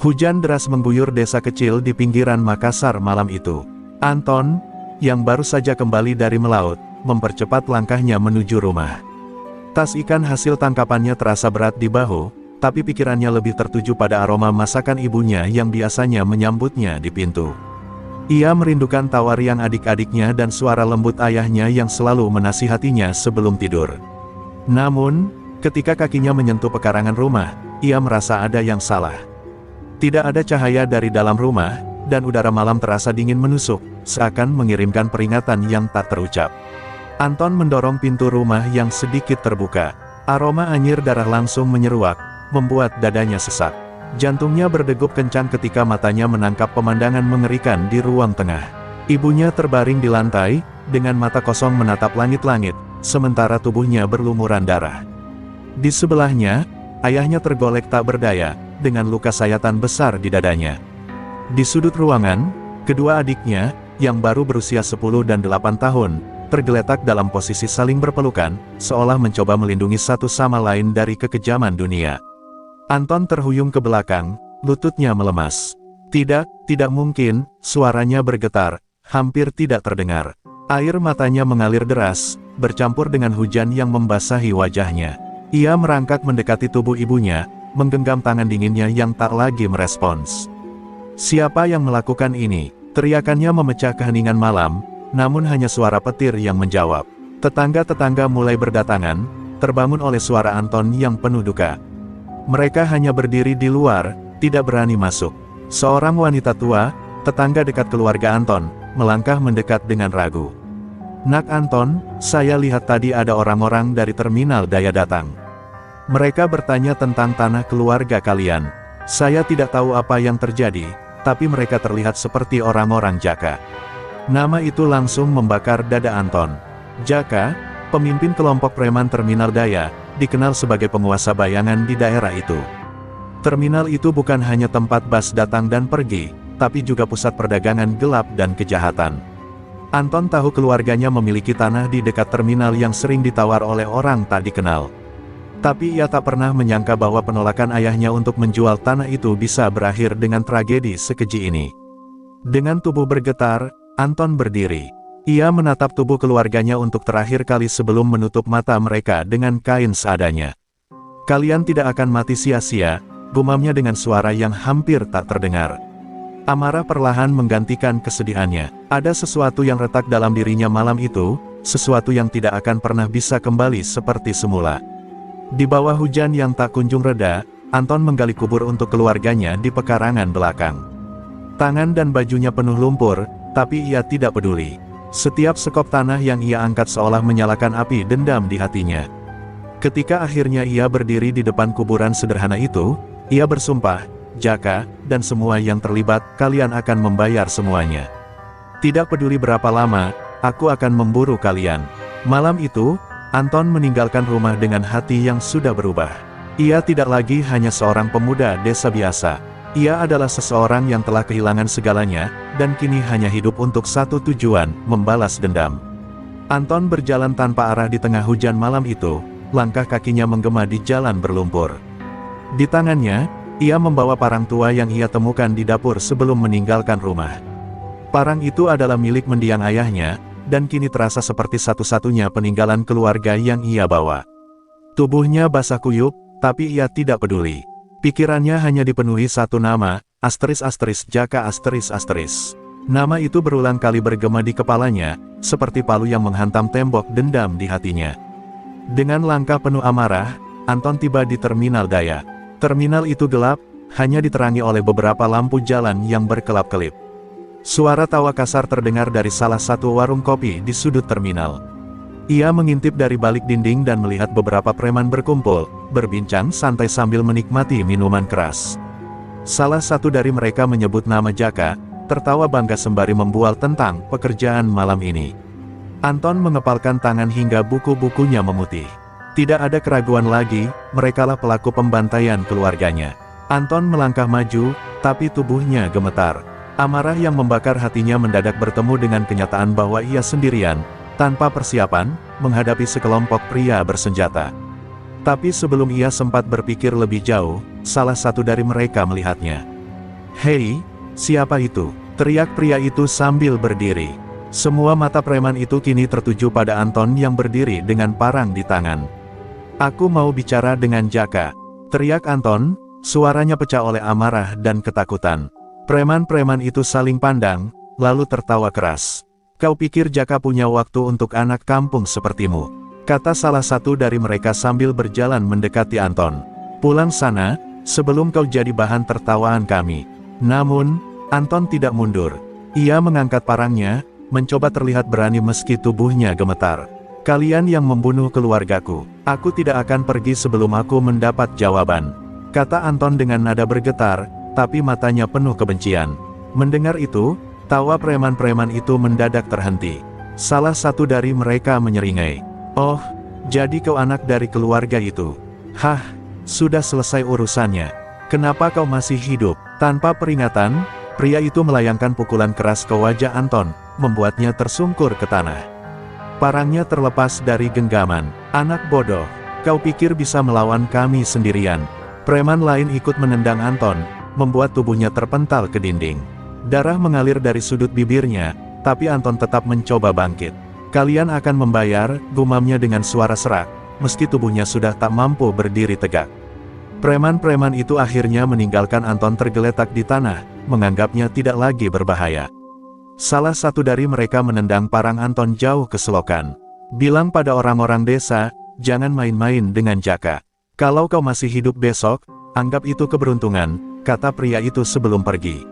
Hujan deras mengguyur desa kecil di pinggiran Makassar malam itu. Anton, yang baru saja kembali dari melaut, mempercepat langkahnya menuju rumah. Tas ikan hasil tangkapannya terasa berat di bahu, tapi pikirannya lebih tertuju pada aroma masakan ibunya yang biasanya menyambutnya di pintu. Ia merindukan tawarian adik-adiknya dan suara lembut ayahnya yang selalu menasihatinya sebelum tidur. Namun, ketika kakinya menyentuh pekarangan rumah, ia merasa ada yang salah. Tidak ada cahaya dari dalam rumah, dan udara malam terasa dingin menusuk, seakan mengirimkan peringatan yang tak terucap. Anton mendorong pintu rumah yang sedikit terbuka. Aroma anyir darah langsung menyeruak, membuat dadanya sesak. Jantungnya berdegup kencang ketika matanya menangkap pemandangan mengerikan di ruang tengah. Ibunya terbaring di lantai, dengan mata kosong menatap langit-langit, sementara tubuhnya berlumuran darah. Di sebelahnya, ayahnya tergolek tak berdaya, dengan luka sayatan besar di dadanya. Di sudut ruangan, kedua adiknya, yang baru berusia 10 dan 8 tahun, tergeletak dalam posisi saling berpelukan, seolah mencoba melindungi satu sama lain dari kekejaman dunia. Anton terhuyung ke belakang, lututnya melemas. Tidak mungkin, suaranya bergetar, hampir tidak terdengar. Air matanya mengalir deras, bercampur dengan hujan yang membasahi wajahnya. Ia merangkak mendekati tubuh ibunya, menggenggam tangan dinginnya yang tak lagi merespons. "Siapa yang melakukan ini?" Teriakannya memecah keheningan malam, namun hanya suara petir yang menjawab. Tetangga-tetangga mulai berdatangan, terbangun oleh suara Anton yang penuh duka. Mereka hanya berdiri di luar, tidak berani masuk. Seorang wanita tua, tetangga dekat keluarga Anton, melangkah mendekat dengan ragu. "Nak Anton, saya lihat tadi ada orang-orang dari terminal daya datang. Mereka bertanya tentang tanah keluarga kalian. Saya tidak tahu apa yang terjadi, tapi mereka terlihat seperti orang-orang Jaka." Nama itu langsung membakar dada Anton. Jaka, pemimpin kelompok preman terminal daya, dikenal sebagai penguasa bayangan di daerah itu. Terminal itu bukan hanya tempat bus datang dan pergi, tapi juga pusat perdagangan gelap dan kejahatan. Anton tahu keluarganya memiliki tanah di dekat terminal yang sering ditawar oleh orang tak dikenal. Tapi ia tak pernah menyangka bahwa penolakan ayahnya untuk menjual tanah itu bisa berakhir dengan tragedi sekeji ini. Dengan tubuh bergetar, Anton berdiri. Ia menatap tubuh keluarganya untuk terakhir kali sebelum menutup mata mereka dengan kain seadanya. "Kalian tidak akan mati sia-sia," gumamnya dengan suara yang hampir tak terdengar. Amarah perlahan menggantikan kesedihannya. Ada sesuatu yang retak dalam dirinya malam itu, sesuatu yang tidak akan pernah bisa kembali seperti semula. Di bawah hujan yang tak kunjung reda, Anton menggali kubur untuk keluarganya di pekarangan belakang. Tangan dan bajunya penuh lumpur, tapi ia tidak peduli. Setiap sekop tanah yang ia angkat seolah menyalakan api dendam di hatinya. Ketika akhirnya ia berdiri di depan kuburan sederhana itu, ia bersumpah, "Jaka, dan semua yang terlibat, kalian akan membayar semuanya. Tidak peduli berapa lama, aku akan memburu kalian." Malam itu, Anton meninggalkan rumah dengan hati yang sudah berubah. Ia tidak lagi hanya seorang pemuda desa biasa. Ia adalah seseorang yang telah kehilangan segalanya, dan kini hanya hidup untuk satu tujuan, membalas dendam. Anton berjalan tanpa arah di tengah hujan malam itu, langkah kakinya menggema di jalan berlumpur. Di tangannya, ia membawa parang tua yang ia temukan di dapur sebelum meninggalkan rumah. Parang itu adalah milik mendiang ayahnya, dan kini terasa seperti satu-satunya peninggalan keluarga yang ia bawa. Tubuhnya basah kuyup, tapi ia tidak peduli. Pikirannya hanya dipenuhi satu nama, Jaka. Nama itu berulang kali bergema di kepalanya, seperti palu yang menghantam tembok dendam di hatinya. Dengan langkah penuh amarah, Anton tiba di terminal daya. Terminal itu gelap, hanya diterangi oleh beberapa lampu jalan yang berkelap-kelip. Suara tawa kasar terdengar dari salah satu warung kopi di sudut terminal. Ia mengintip dari balik dinding dan melihat beberapa preman berkumpul, berbincang santai sambil menikmati minuman keras. Salah satu dari mereka menyebut nama Jaka, tertawa bangga sembari membual tentang pekerjaan malam ini. Anton mengepalkan tangan hingga buku-bukunya memutih. Tidak ada keraguan lagi, merekalah pelaku pembantaian keluarganya. Anton melangkah maju, tapi tubuhnya gemetar. Amarah yang membakar hatinya mendadak bertemu dengan kenyataan bahwa ia sendirian, tanpa persiapan, menghadapi sekelompok pria bersenjata. Tapi sebelum ia sempat berpikir lebih jauh, salah satu dari mereka melihatnya. "Hei, siapa itu?" teriak pria itu sambil berdiri. Semua mata preman itu kini tertuju pada Anton yang berdiri dengan parang di tangan. "Aku mau bicara dengan Jaka," teriak Anton, suaranya pecah oleh amarah dan ketakutan. Preman-preman itu saling pandang, lalu tertawa keras. "Kau pikir Jaka punya waktu untuk anak kampung sepertimu?" kata salah satu dari mereka sambil berjalan mendekati Anton. "Pulang sana, sebelum kau jadi bahan tertawaan kami." Namun, Anton tidak mundur. Ia mengangkat parangnya, mencoba terlihat berani meski tubuhnya gemetar. "Kalian yang membunuh keluargaku, aku tidak akan pergi sebelum aku mendapat jawaban," kata Anton dengan nada bergetar, tapi matanya penuh kebencian. Mendengar itu, tawa preman-preman itu mendadak terhenti. Salah satu dari mereka menyeringai, "Oh, jadi kau anak dari keluarga itu? Hah, sudah selesai urusannya. Kenapa kau masih hidup?" Tanpa peringatan, pria itu melayangkan pukulan keras ke wajah Anton, membuatnya tersungkur ke tanah. Parangnya terlepas dari genggaman. "Anak bodoh, kau pikir bisa melawan kami sendirian?" Preman lain ikut menendang Anton, membuat tubuhnya terpental ke dinding. Darah mengalir dari sudut bibirnya, tapi Anton tetap mencoba bangkit. "Kalian akan membayar," gumamnya dengan suara serak, meski tubuhnya sudah tak mampu berdiri tegak. Preman-preman itu akhirnya meninggalkan Anton tergeletak di tanah, menganggapnya tidak lagi berbahaya. Salah satu dari mereka menendang parang Anton jauh ke selokan. "Bilang pada orang-orang desa, jangan main-main dengan Jaka. Kalau kau masih hidup besok, anggap itu keberuntungan," kata pria itu sebelum pergi.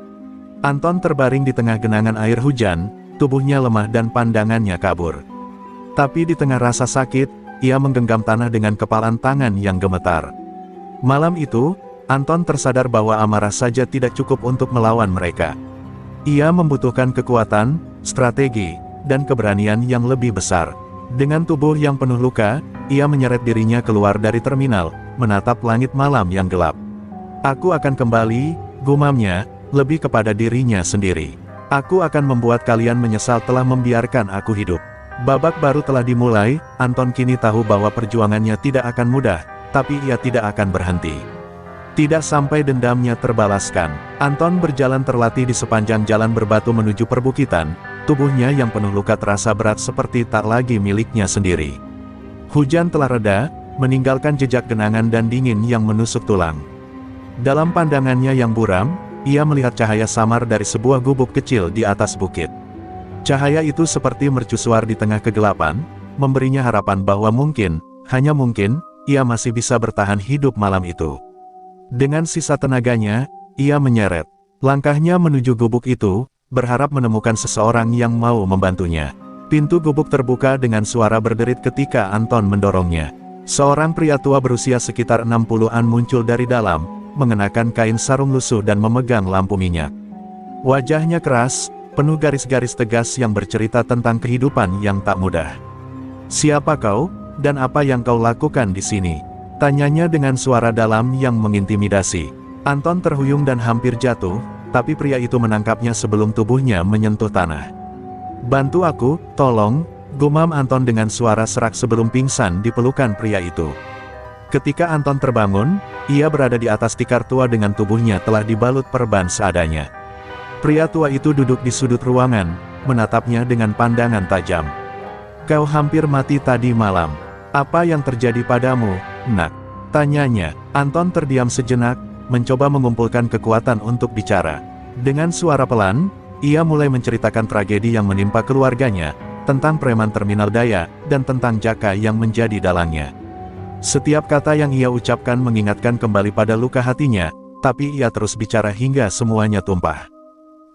Anton terbaring di tengah genangan air hujan, tubuhnya lemah dan pandangannya kabur. Tapi di tengah rasa sakit, ia menggenggam tanah dengan kepalan tangan yang gemetar. Malam itu, Anton tersadar bahwa amarah saja tidak cukup untuk melawan mereka. Ia membutuhkan kekuatan, strategi, dan keberanian yang lebih besar. Dengan tubuh yang penuh luka, ia menyeret dirinya keluar dari terminal, menatap langit malam yang gelap. "Aku akan kembali," gumamnya, lebih kepada dirinya sendiri. "Aku akan membuat kalian menyesal telah membiarkan aku hidup." Babak baru telah dimulai. Anton kini tahu bahwa perjuangannya tidak akan mudah, tapi ia tidak akan berhenti. Tidak sampai dendamnya terbalaskan, Anton berjalan terlatih di sepanjang jalan berbatu menuju perbukitan. Tubuhnya yang penuh luka terasa berat seperti tak lagi miliknya sendiri. Hujan telah reda, meninggalkan jejak genangan dan dingin yang menusuk tulang. Dalam pandangannya yang buram, ia melihat cahaya samar dari sebuah gubuk kecil di atas bukit. Cahaya itu seperti mercusuar di tengah kegelapan, memberinya harapan bahwa mungkin, hanya mungkin, ia masih bisa bertahan hidup malam itu. Dengan sisa tenaganya, ia menyeret langkahnya menuju gubuk itu, berharap menemukan seseorang yang mau membantunya. Pintu gubuk terbuka dengan suara berderit ketika Anton mendorongnya. Seorang pria tua berusia sekitar 60-an muncul dari dalam, mengenakan kain sarung lusuh dan memegang lampu minyak. Wajahnya keras, penuh garis-garis tegas yang bercerita tentang kehidupan yang tak mudah. "Siapa kau, dan apa yang kau lakukan di sini?" tanyanya dengan suara dalam yang mengintimidasi. Anton terhuyung dan hampir jatuh, tapi pria itu menangkapnya sebelum tubuhnya menyentuh tanah. "Bantu aku, tolong," gumam Anton dengan suara serak sebelum pingsan di pelukan pria itu. Ketika Anton terbangun, ia berada di atas tikar tua dengan tubuhnya telah dibalut perban seadanya. Pria tua itu duduk di sudut ruangan, menatapnya dengan pandangan tajam. "Kau hampir mati tadi malam. Apa yang terjadi padamu, nak?" tanyanya. Anton terdiam sejenak, mencoba mengumpulkan kekuatan untuk bicara. Dengan suara pelan, ia mulai menceritakan tragedi yang menimpa keluarganya, tentang preman terminal daya, dan tentang Jaka yang menjadi dalangnya. Setiap kata yang ia ucapkan mengingatkan kembali pada luka hatinya, tapi ia terus bicara hingga semuanya tumpah.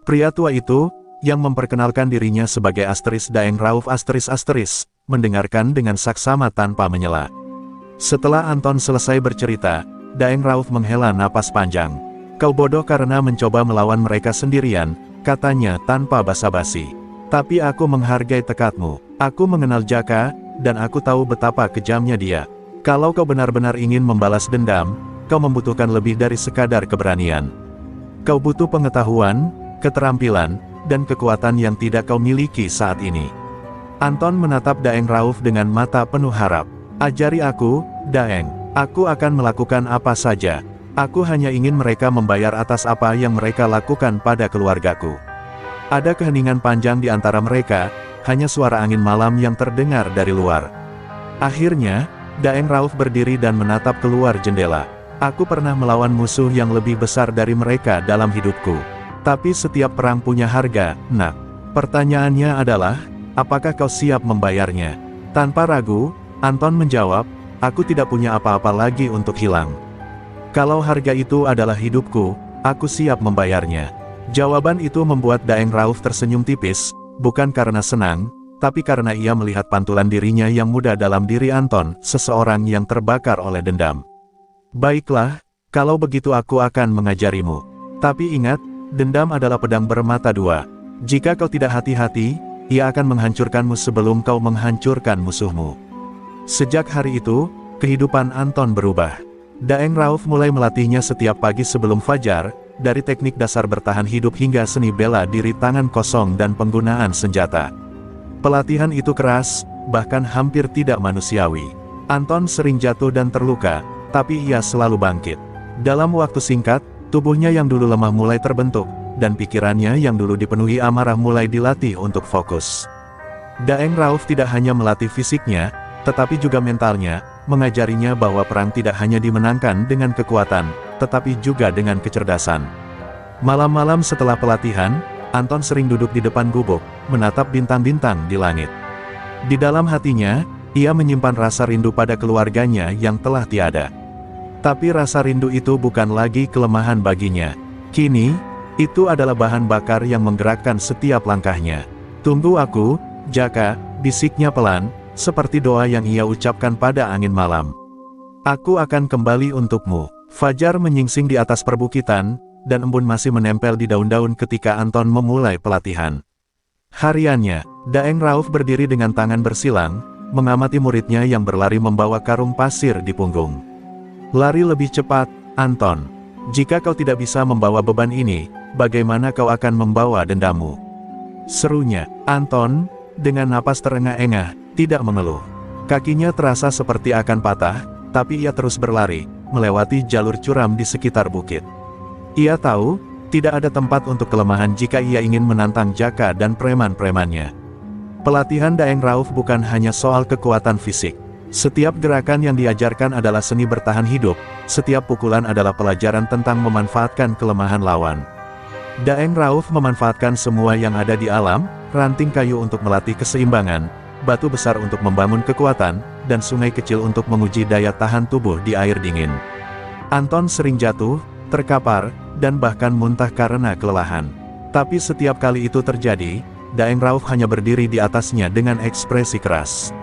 Pria tua itu, yang memperkenalkan dirinya sebagai Asteris Daeng Rauf Asteris, mendengarkan dengan saksama tanpa menyela. Setelah Anton selesai bercerita, Daeng Rauf menghela napas panjang. "Kau bodoh karena mencoba melawan mereka sendirian," katanya tanpa basa-basi. "Tapi aku menghargai tekadmu. Aku mengenal Jaka, dan aku tahu betapa kejamnya dia. Kalau kau benar-benar ingin membalas dendam, kau membutuhkan lebih dari sekadar keberanian. Kau butuh pengetahuan, keterampilan, dan kekuatan yang tidak kau miliki saat ini." Anton menatap Daeng Rauf dengan mata penuh harap. "Ajari aku, Daeng. Aku akan melakukan apa saja. Aku hanya ingin mereka membayar atas apa yang mereka lakukan pada keluargaku. Ada keheningan panjang di antara mereka, hanya suara angin malam yang terdengar dari luar. Akhirnya, Daeng Rauf berdiri dan menatap keluar jendela. Aku pernah melawan musuh yang lebih besar dari mereka dalam hidupku. Tapi setiap perang punya harga, nak. Pertanyaannya adalah, apakah kau siap membayarnya? Tanpa ragu, Anton menjawab, aku tidak punya apa-apa lagi untuk hilang. Kalau harga itu adalah hidupku, aku siap membayarnya. Jawaban itu membuat Daeng Rauf tersenyum tipis, bukan karena senang, tapi karena ia melihat pantulan dirinya yang muda dalam diri Anton, seseorang yang terbakar oleh dendam. Baiklah, kalau begitu aku akan mengajarimu. Tapi ingat, dendam adalah pedang bermata dua. Jika kau tidak hati-hati, ia akan menghancurkanmu sebelum kau menghancurkan musuhmu. Sejak hari itu, kehidupan Anton berubah. Daeng Rauf mulai melatihnya setiap pagi sebelum fajar, dari teknik dasar bertahan hidup hingga seni bela diri tangan kosong dan penggunaan senjata. Pelatihan itu keras, bahkan hampir tidak manusiawi. Anton sering jatuh dan terluka, tapi ia selalu bangkit. Dalam waktu singkat, tubuhnya yang dulu lemah mulai terbentuk, dan pikirannya yang dulu dipenuhi amarah mulai dilatih untuk fokus. Daeng Rauf tidak hanya melatih fisiknya, tetapi juga mentalnya, mengajarinya bahwa perang tidak hanya dimenangkan dengan kekuatan, tetapi juga dengan kecerdasan. Malam-malam setelah pelatihan, Anton sering duduk di depan gubuk, menatap bintang-bintang di langit. Di dalam hatinya, ia menyimpan rasa rindu pada keluarganya yang telah tiada. Tapi rasa rindu itu bukan lagi kelemahan baginya. Kini, itu adalah bahan bakar yang menggerakkan setiap langkahnya. Tunggu aku, Jaka, bisiknya pelan, seperti doa yang ia ucapkan pada angin malam. Aku akan kembali untukmu. Fajar menyingsing di atas perbukitan, dan embun masih menempel di daun-daun ketika Anton memulai pelatihan. Hariannya, Daeng Rauf berdiri dengan tangan bersilang, mengamati muridnya yang berlari membawa karung pasir di punggung. Lari lebih cepat, Anton. Jika kau tidak bisa membawa beban ini, bagaimana kau akan membawa dendammu? Serunya, Anton, dengan napas terengah-engah, tidak mengeluh. Kakinya terasa seperti akan patah, tapi ia terus berlari, melewati jalur curam di sekitar bukit. Ia tahu, tidak ada tempat untuk kelemahan jika ia ingin menantang Jaka dan preman-premannya. Pelatihan Daeng Rauf bukan hanya soal kekuatan fisik. Setiap gerakan yang diajarkan adalah seni bertahan hidup, setiap pukulan adalah pelajaran tentang memanfaatkan kelemahan lawan. Daeng Rauf memanfaatkan semua yang ada di alam, ranting kayu untuk melatih keseimbangan, batu besar untuk membangun kekuatan, dan sungai kecil untuk menguji daya tahan tubuh di air dingin. Anton sering jatuh, terkapar, dan bahkan muntah karena kelelahan. Tapi setiap kali itu terjadi, Daeng Rauf hanya berdiri di atasnya dengan ekspresi keras.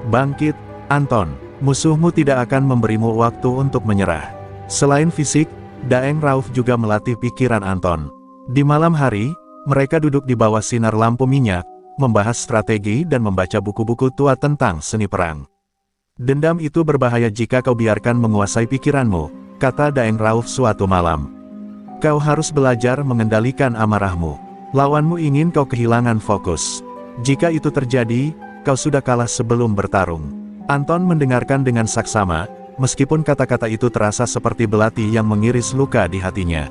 Bangkit, Anton, musuhmu tidak akan memberimu waktu untuk menyerah. Selain fisik, Daeng Rauf juga melatih pikiran Anton. Di malam hari, mereka duduk di bawah sinar lampu minyak, membahas strategi dan membaca buku-buku tua tentang seni perang. Dendam itu berbahaya jika kau biarkan menguasai pikiranmu, kata Daeng Rauf suatu malam. Kau harus belajar mengendalikan amarahmu. Lawanmu ingin kau kehilangan fokus. Jika itu terjadi, kau sudah kalah sebelum bertarung. Anton mendengarkan dengan saksama, meskipun kata-kata itu terasa seperti belati yang mengiris luka di hatinya.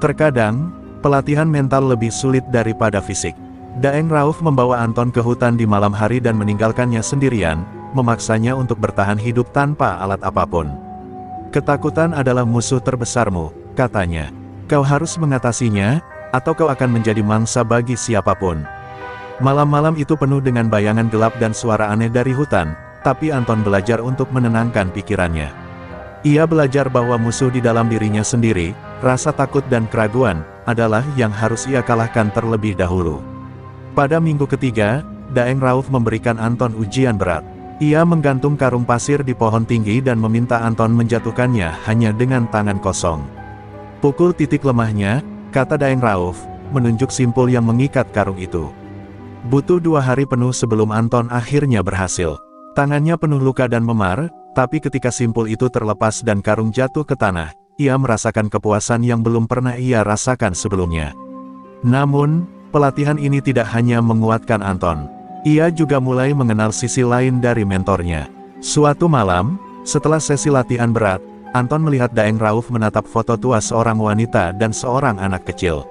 Terkadang, pelatihan mental lebih sulit daripada fisik. Daeng Rauf membawa Anton ke hutan di malam hari dan meninggalkannya sendirian, memaksanya untuk bertahan hidup tanpa alat apapun. Ketakutan adalah musuh terbesarmu, katanya. Kau harus mengatasinya, atau kau akan menjadi mangsa bagi siapapun. Malam-malam itu penuh dengan bayangan gelap dan suara aneh dari hutan, tapi Anton belajar untuk menenangkan pikirannya. Ia belajar bahwa musuh di dalam dirinya sendiri, rasa takut dan keraguan, adalah yang harus ia kalahkan terlebih dahulu. Pada minggu ketiga, Daeng Rauf memberikan Anton ujian berat. Ia menggantung karung pasir di pohon tinggi dan meminta Anton menjatuhkannya hanya dengan tangan kosong. Pukul titik lemahnya, kata Daeng Rauf, menunjuk simpul yang mengikat karung itu. Butuh 2 hari penuh sebelum Anton akhirnya berhasil. Tangannya penuh luka dan memar, tapi ketika simpul itu terlepas dan karung jatuh ke tanah, ia merasakan kepuasan yang belum pernah ia rasakan sebelumnya. Namun, pelatihan ini tidak hanya menguatkan Anton. Ia juga mulai mengenal sisi lain dari mentornya. Suatu malam, setelah sesi latihan berat, Anton melihat Daeng Rauf menatap foto tua seorang wanita dan seorang anak kecil.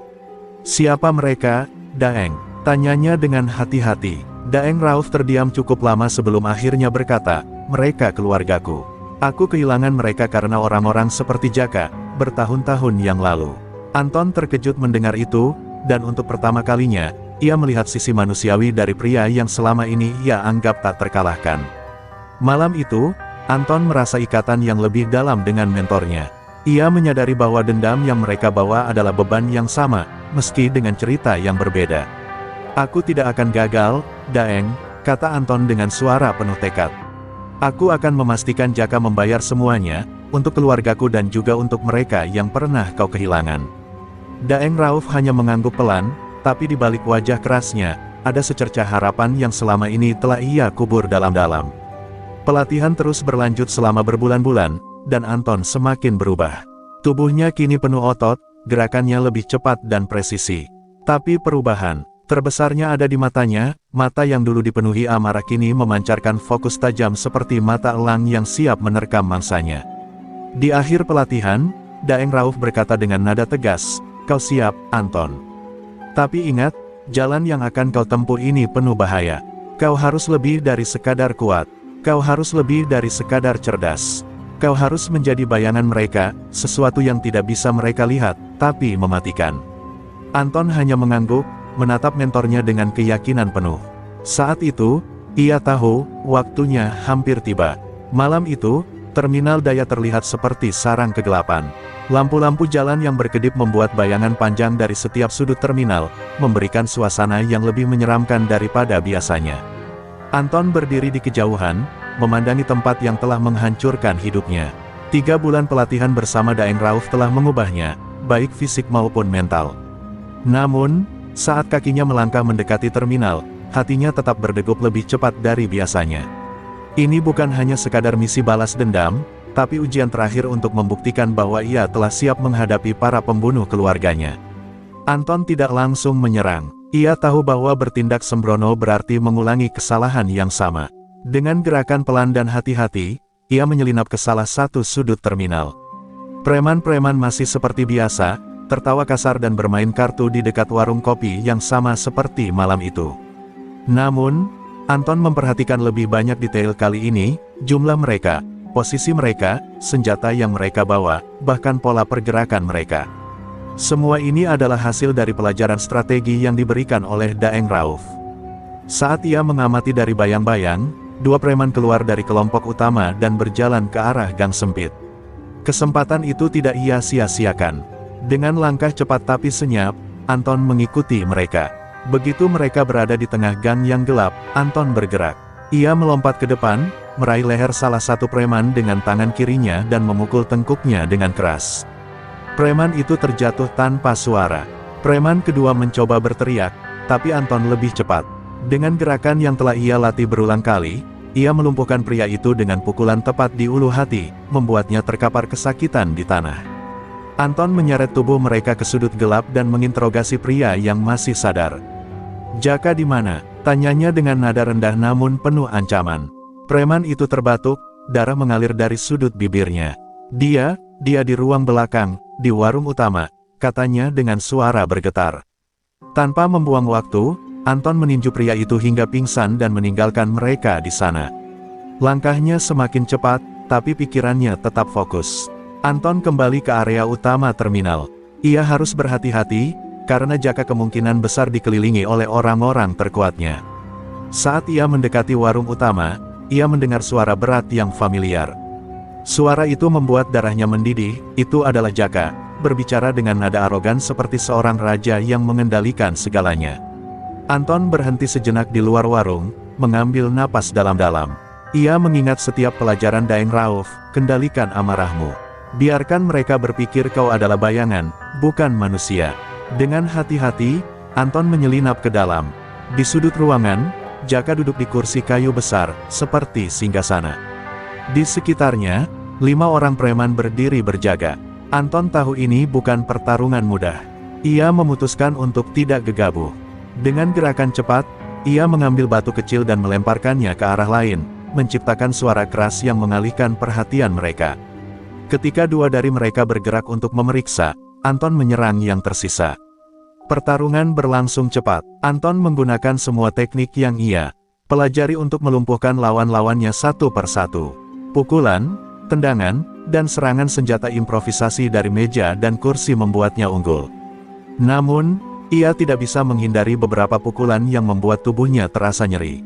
"Siapa mereka, Daeng?" tanyanya dengan hati-hati. Daeng Rauf terdiam cukup lama sebelum akhirnya berkata, "Mereka keluargaku. Aku kehilangan mereka karena orang-orang seperti Jaka, bertahun-tahun yang lalu." Anton terkejut mendengar itu, dan untuk pertama kalinya, ia melihat sisi manusiawi dari pria yang selama ini ia anggap tak terkalahkan. Malam itu, Anton merasa ikatan yang lebih dalam dengan mentornya. Ia menyadari bahwa dendam yang mereka bawa adalah beban yang sama, meski dengan cerita yang berbeda. "Aku tidak akan gagal, Daeng," kata Anton dengan suara penuh tekad. "Aku akan memastikan Jaka membayar semuanya, untuk keluargaku dan juga untuk mereka yang pernah kau kehilangan." Daeng Rauf hanya mengangguk pelan, tapi di balik wajah kerasnya, ada secercah harapan yang selama ini telah ia kubur dalam-dalam. Pelatihan terus berlanjut selama berbulan-bulan, dan Anton semakin berubah. Tubuhnya kini penuh otot, gerakannya lebih cepat dan presisi. Tapi perubahan terbesarnya ada di matanya. Mata yang dulu dipenuhi amarah kini memancarkan fokus tajam seperti mata elang yang siap menerkam mangsanya. Di akhir pelatihan, Daeng Rauf berkata dengan nada tegas, "Kau siap, Anton. Tapi ingat, jalan yang akan kau tempuh ini penuh bahaya. Kau harus lebih dari sekadar kuat. Kau harus lebih dari sekadar cerdas. Kau harus menjadi bayangan mereka, sesuatu yang tidak bisa mereka lihat, tapi mematikan." Anton hanya mengangguk, menatap mentornya dengan keyakinan penuh. Saat itu, ia tahu, waktunya hampir tiba. Malam itu, terminal daya terlihat seperti sarang kegelapan. Lampu-lampu jalan yang berkedip membuat bayangan panjang dari setiap sudut terminal, memberikan suasana yang lebih menyeramkan daripada biasanya. Anton berdiri di kejauhan, memandangi tempat yang telah menghancurkan hidupnya. 3 bulan pelatihan bersama Daeng Rauf telah mengubahnya, baik fisik maupun mental. Namun, saat kakinya melangkah mendekati terminal, hatinya tetap berdegup lebih cepat dari biasanya. Ini bukan hanya sekadar misi balas dendam, tapi ujian terakhir untuk membuktikan bahwa ia telah siap menghadapi para pembunuh keluarganya. Anton tidak langsung menyerang. Ia tahu bahwa bertindak sembrono berarti mengulangi kesalahan yang sama. Dengan gerakan pelan dan hati-hati, ia menyelinap ke salah satu sudut terminal. Preman-preman masih seperti biasa, tertawa kasar dan bermain kartu di dekat warung kopi yang sama seperti malam itu. Namun, Anton memperhatikan lebih banyak detail kali ini, jumlah mereka, posisi mereka, senjata yang mereka bawa, bahkan pola pergerakan mereka. Semua ini adalah hasil dari pelajaran strategi yang diberikan oleh Daeng Rauf. Saat ia mengamati dari bayang-bayang, 2 preman keluar dari kelompok utama dan berjalan ke arah gang sempit. Kesempatan itu tidak ia sia-siakan. Dengan langkah cepat tapi senyap, Anton mengikuti mereka. Begitu mereka berada di tengah gang yang gelap, Anton bergerak. Ia melompat ke depan, meraih leher salah satu preman dengan tangan kirinya dan memukul tengkuknya dengan keras. Preman itu terjatuh tanpa suara. Preman kedua mencoba berteriak, tapi Anton lebih cepat. Dengan gerakan yang telah ia latih berulang kali, ia melumpuhkan pria itu dengan pukulan tepat di ulu hati, membuatnya terkapar kesakitan di tanah. Anton menyeret tubuh mereka ke sudut gelap dan menginterogasi pria yang masih sadar. "Jaka di mana?" tanyanya dengan nada rendah namun penuh ancaman. Preman itu terbatuk, darah mengalir dari sudut bibirnya. Dia di ruang belakang, di warung utama," katanya dengan suara bergetar. Tanpa membuang waktu, Anton meninju pria itu hingga pingsan dan meninggalkan mereka di sana. Langkahnya semakin cepat, tapi pikirannya tetap fokus. Anton kembali ke area utama terminal. Ia harus berhati-hati, karena Jaka kemungkinan besar dikelilingi oleh orang-orang terkuatnya. Saat ia mendekati warung utama, ia mendengar suara berat yang familiar. Suara itu membuat darahnya mendidih. Itu adalah Jaka, berbicara dengan nada arogan seperti seorang raja yang mengendalikan segalanya. Anton berhenti sejenak di luar warung, mengambil napas dalam-dalam. Ia mengingat setiap pelajaran Daeng Rauf, "Kendalikan amarahmu. Biarkan mereka berpikir kau adalah bayangan, bukan manusia." Dengan hati-hati, Anton menyelinap ke dalam. Di sudut ruangan, Jaka duduk di kursi kayu besar, seperti singgasana. Di sekitarnya, 5 orang preman berdiri berjaga. Anton tahu ini bukan pertarungan mudah. Ia memutuskan untuk tidak gegabah. Dengan gerakan cepat, ia mengambil batu kecil dan melemparkannya ke arah lain, menciptakan suara keras yang mengalihkan perhatian mereka. Ketika dua dari mereka bergerak untuk memeriksa, Anton menyerang yang tersisa. Pertarungan berlangsung cepat. Anton menggunakan semua teknik yang ia pelajari untuk melumpuhkan lawan-lawannya satu persatu. Pukulan, tendangan, dan serangan senjata improvisasi dari meja dan kursi membuatnya unggul. Namun, ia tidak bisa menghindari beberapa pukulan yang membuat tubuhnya terasa nyeri.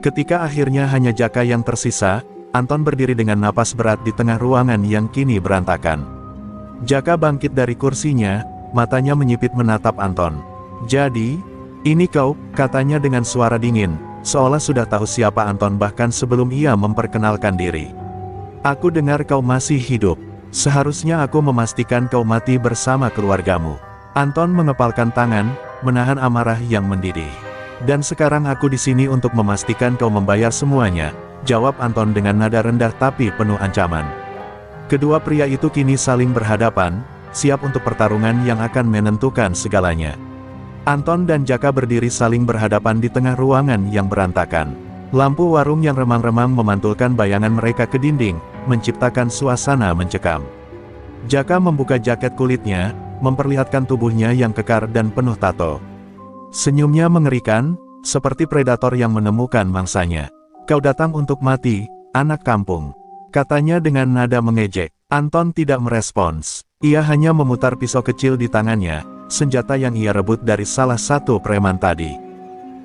Ketika akhirnya hanya Jaka yang tersisa, Anton berdiri dengan napas berat di tengah ruangan yang kini berantakan. Jaka bangkit dari kursinya, matanya menyipit menatap Anton. "Jadi, ini kau," katanya dengan suara dingin, seolah sudah tahu siapa Anton bahkan sebelum ia memperkenalkan diri. "Aku dengar kau masih hidup. Seharusnya aku memastikan kau mati bersama keluargamu." Anton mengepalkan tangan, menahan amarah yang mendidih. "Dan sekarang aku di sini untuk memastikan kau membayar semuanya," jawab Anton dengan nada rendah tapi penuh ancaman. Kedua pria itu kini saling berhadapan, siap untuk pertarungan yang akan menentukan segalanya. Anton dan Jaka berdiri saling berhadapan di tengah ruangan yang berantakan. Lampu warung yang remang-remang memantulkan bayangan mereka ke dinding, menciptakan suasana mencekam. Jaka membuka jaket kulitnya, memperlihatkan tubuhnya yang kekar dan penuh tato. Senyumnya mengerikan, seperti predator yang menemukan mangsanya. "Kau datang untuk mati, anak kampung," katanya dengan nada mengejek. Anton tidak merespons. Ia hanya memutar pisau kecil di tangannya, senjata yang ia rebut dari salah satu preman tadi.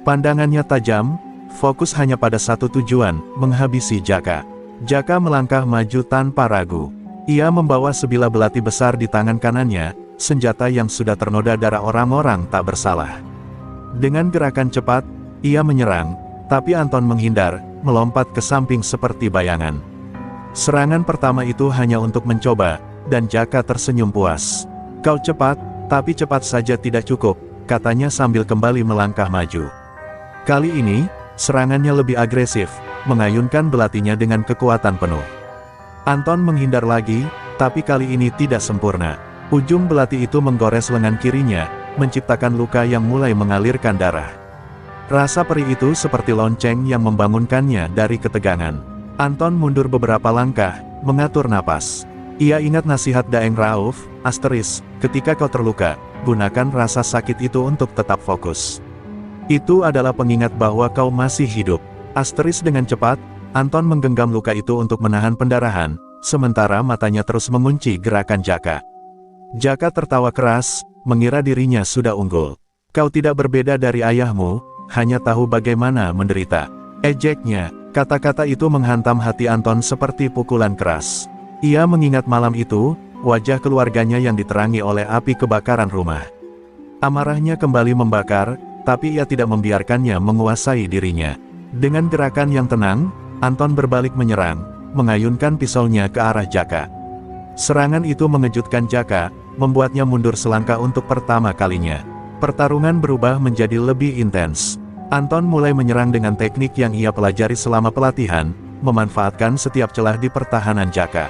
Pandangannya tajam, fokus hanya pada satu tujuan, menghabisi Jaka. Jaka melangkah maju tanpa ragu. Ia membawa sebilah belati besar di tangan kanannya, senjata yang sudah ternoda darah orang-orang tak bersalah. Dengan gerakan cepat, ia menyerang, tapi Anton menghindar, melompat ke samping seperti bayangan. Serangan pertama itu hanya untuk mencoba, dan Jaka tersenyum puas. "Kau cepat, tapi cepat saja tidak cukup," katanya sambil kembali melangkah maju. Kali ini, serangannya lebih agresif, mengayunkan belatinya dengan kekuatan penuh. Anton menghindar lagi, tapi kali ini tidak sempurna. Ujung belati itu menggores lengan kirinya, menciptakan luka yang mulai mengalirkan darah. Rasa perih itu seperti lonceng yang membangunkannya dari ketegangan. Anton mundur beberapa langkah, mengatur napas. Ia ingat nasihat Daeng Rauf, "Ketika kau terluka, gunakan rasa sakit itu untuk tetap fokus. Itu adalah pengingat bahwa kau masih hidup." Dengan cepat, Anton menggenggam luka itu untuk menahan pendarahan, sementara matanya terus mengunci gerakan Jaka. Jaka tertawa keras, mengira dirinya sudah unggul. "Kau tidak berbeda dari ayahmu, hanya tahu bagaimana menderita," ejeknya. Kata-kata itu menghantam hati Anton seperti pukulan keras. Ia mengingat malam itu, wajah keluarganya yang diterangi oleh api kebakaran rumah. Amarahnya kembali membakar, tapi ia tidak membiarkannya menguasai dirinya. Dengan gerakan yang tenang, Anton berbalik menyerang, mengayunkan pisaunya ke arah Jaka. Serangan itu mengejutkan Jaka, membuatnya mundur selangkah untuk pertama kalinya. Pertarungan berubah menjadi lebih intens. Anton mulai menyerang dengan teknik yang ia pelajari selama pelatihan, memanfaatkan setiap celah di pertahanan Jaka.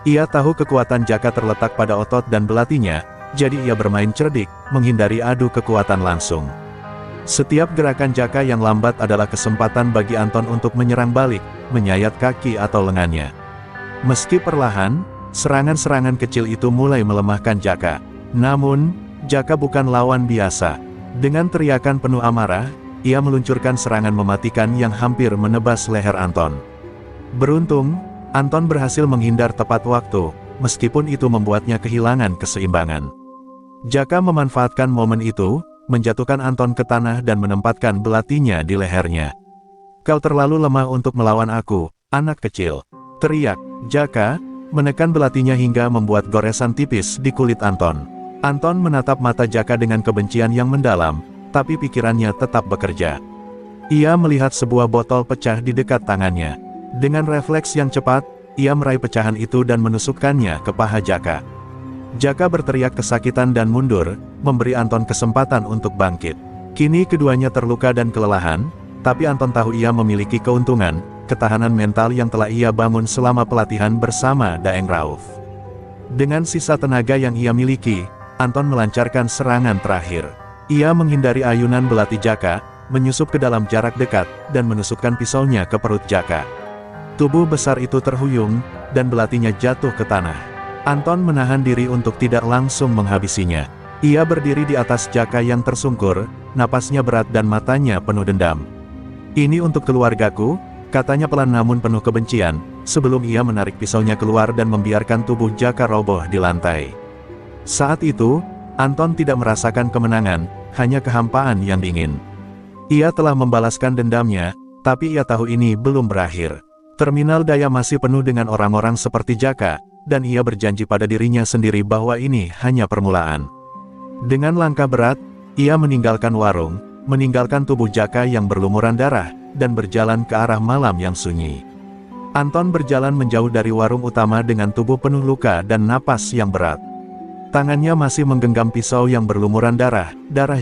Ia tahu kekuatan Jaka terletak pada otot dan belatinya, jadi ia bermain cerdik, menghindari adu kekuatan langsung. Setiap gerakan Jaka yang lambat adalah kesempatan bagi Anton untuk menyerang balik, menyayat kaki atau lengannya. Meski perlahan, serangan-serangan kecil itu mulai melemahkan Jaka. Namun, Jaka bukan lawan biasa. Dengan teriakan penuh amarah, ia meluncurkan serangan mematikan yang hampir menebas leher Anton. Beruntung, Anton berhasil menghindar tepat waktu, meskipun itu membuatnya kehilangan keseimbangan. Jaka memanfaatkan momen itu, menjatuhkan Anton ke tanah dan menempatkan belatinya di lehernya. "Kau terlalu lemah untuk melawan aku, anak kecil," teriak Jaka, menekan belatinya hingga membuat goresan tipis di kulit Anton. Anton menatap mata Jaka dengan kebencian yang mendalam, tapi pikirannya tetap bekerja. Ia melihat sebuah botol pecah di dekat tangannya. Dengan refleks yang cepat, ia meraih pecahan itu dan menusukkannya ke paha Jaka. Jaka berteriak kesakitan dan mundur, memberi Anton kesempatan untuk bangkit. Kini keduanya terluka dan kelelahan, tapi Anton tahu ia memiliki keuntungan, ketahanan mental yang telah ia bangun selama pelatihan bersama Daeng Rauf. Dengan sisa tenaga yang ia miliki, Anton melancarkan serangan terakhir. Ia menghindari ayunan belati Jaka, menyusup ke dalam jarak dekat, dan menusukkan pisaunya ke perut Jaka. Tubuh besar itu terhuyung, dan belatinya jatuh ke tanah. Anton menahan diri untuk tidak langsung menghabisinya. Ia berdiri di atas Jaka yang tersungkur, napasnya berat dan matanya penuh dendam. "Ini untuk keluargaku," katanya pelan namun penuh kebencian, sebelum ia menarik pisaunya keluar dan membiarkan tubuh Jaka roboh di lantai. Saat itu, Anton tidak merasakan kemenangan, hanya kehampaan yang dingin. Ia telah membalaskan dendamnya, tapi ia tahu ini belum berakhir. Terminal daya masih penuh dengan orang-orang seperti Jaka, dan ia berjanji pada dirinya sendiri bahwa ini hanya permulaan. Dengan langkah berat, ia meninggalkan warung, meninggalkan tubuh Jaka yang berlumuran darah, dan berjalan ke arah malam yang sunyi. Anton berjalan menjauh dari warung utama dengan tubuh penuh luka dan napas yang berat. Tangannya masih menggenggam pisau yang berlumuran darah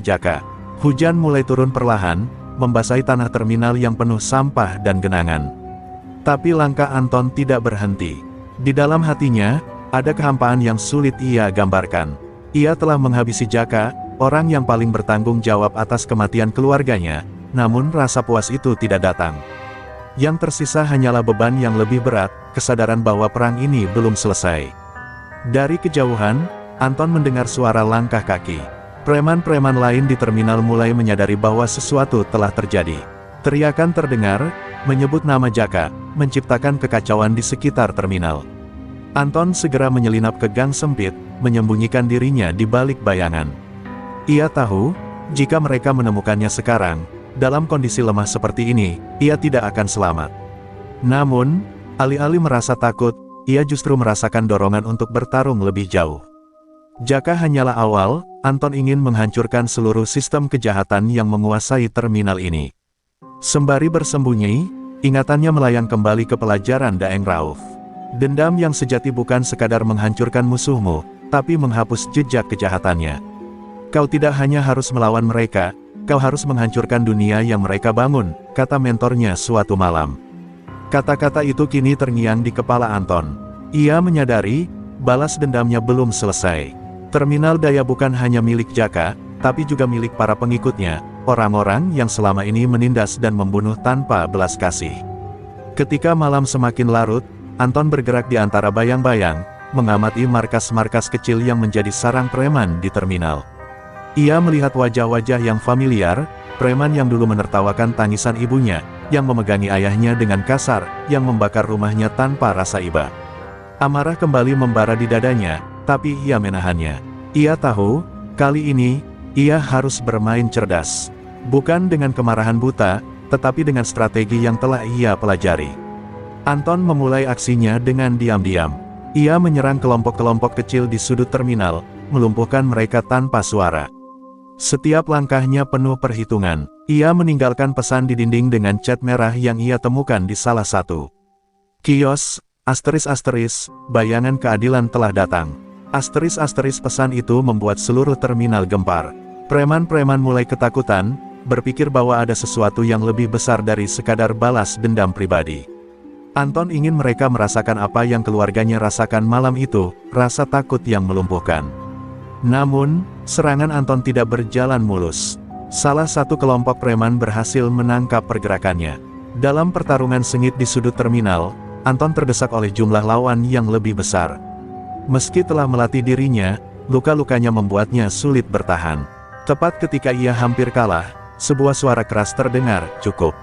Jaka. Hujan mulai turun perlahan, membasahi tanah terminal yang penuh sampah dan genangan. Tapi langkah Anton tidak berhenti. Di dalam hatinya, ada kehampaan yang sulit ia gambarkan. Ia telah menghabisi Jaka, orang yang paling bertanggung jawab atas kematian keluarganya, namun rasa puas itu tidak datang. Yang tersisa hanyalah beban yang lebih berat, kesadaran bahwa perang ini belum selesai. Dari kejauhan, Anton mendengar suara langkah kaki. Preman-preman lain di terminal mulai menyadari bahwa sesuatu telah terjadi. Teriakan terdengar, menyebut nama Jaka, menciptakan kekacauan di sekitar terminal. Anton segera menyelinap ke gang sempit, menyembunyikan dirinya di balik bayangan. Ia tahu, jika mereka menemukannya sekarang, dalam kondisi lemah seperti ini, ia tidak akan selamat. Namun, alih-alih merasa takut, ia justru merasakan dorongan untuk bertarung lebih jauh. Jaka hanyalah awal, Anton ingin menghancurkan seluruh sistem kejahatan yang menguasai terminal ini. Sembari bersembunyi, ingatannya melayang kembali ke pelajaran Daeng Rauf. Dendam yang sejati bukan sekadar menghancurkan musuhmu, tapi menghapus jejak kejahatannya. Kau tidak hanya harus melawan mereka, kau harus menghancurkan dunia yang mereka bangun, kata mentornya suatu malam. Kata-kata itu kini terngiang di kepala Anton. Ia menyadari, balas dendamnya belum selesai. Terminal daya bukan hanya milik Jaka, tapi juga milik para pengikutnya, orang-orang yang selama ini menindas dan membunuh tanpa belas kasih. Ketika malam semakin larut, Anton bergerak di antara bayang-bayang, mengamati markas-markas kecil yang menjadi sarang preman di terminal. Ia melihat wajah-wajah yang familiar, preman yang dulu menertawakan tangisan ibunya, yang memegangi ayahnya dengan kasar, yang membakar rumahnya tanpa rasa iba. Amarah kembali membara di dadanya, tapi ia menahannya. Ia tahu, kali ini, ia harus bermain cerdas. Bukan dengan kemarahan buta, tetapi dengan strategi yang telah ia pelajari. Anton memulai aksinya dengan diam-diam. Ia menyerang kelompok-kelompok kecil di sudut terminal, melumpuhkan mereka tanpa suara. Setiap langkahnya penuh perhitungan. Ia meninggalkan pesan di dinding dengan cat merah yang ia temukan di salah satu kios. Asteris, bayangan keadilan telah datang. Asteris, pesan itu membuat seluruh terminal gempar. Preman-preman mulai ketakutan, berpikir bahwa ada sesuatu yang lebih besar dari sekadar balas dendam pribadi. Anton ingin mereka merasakan apa yang keluarganya rasakan malam itu, rasa takut yang melumpuhkan. Namun, serangan Anton tidak berjalan mulus. Salah satu kelompok preman berhasil menangkap pergerakannya. Dalam pertarungan sengit di sudut terminal, Anton terdesak oleh jumlah lawan yang lebih besar. Meski telah melatih dirinya, luka-lukanya membuatnya sulit bertahan. Tepat ketika ia hampir kalah, sebuah suara keras terdengar, "Cukup."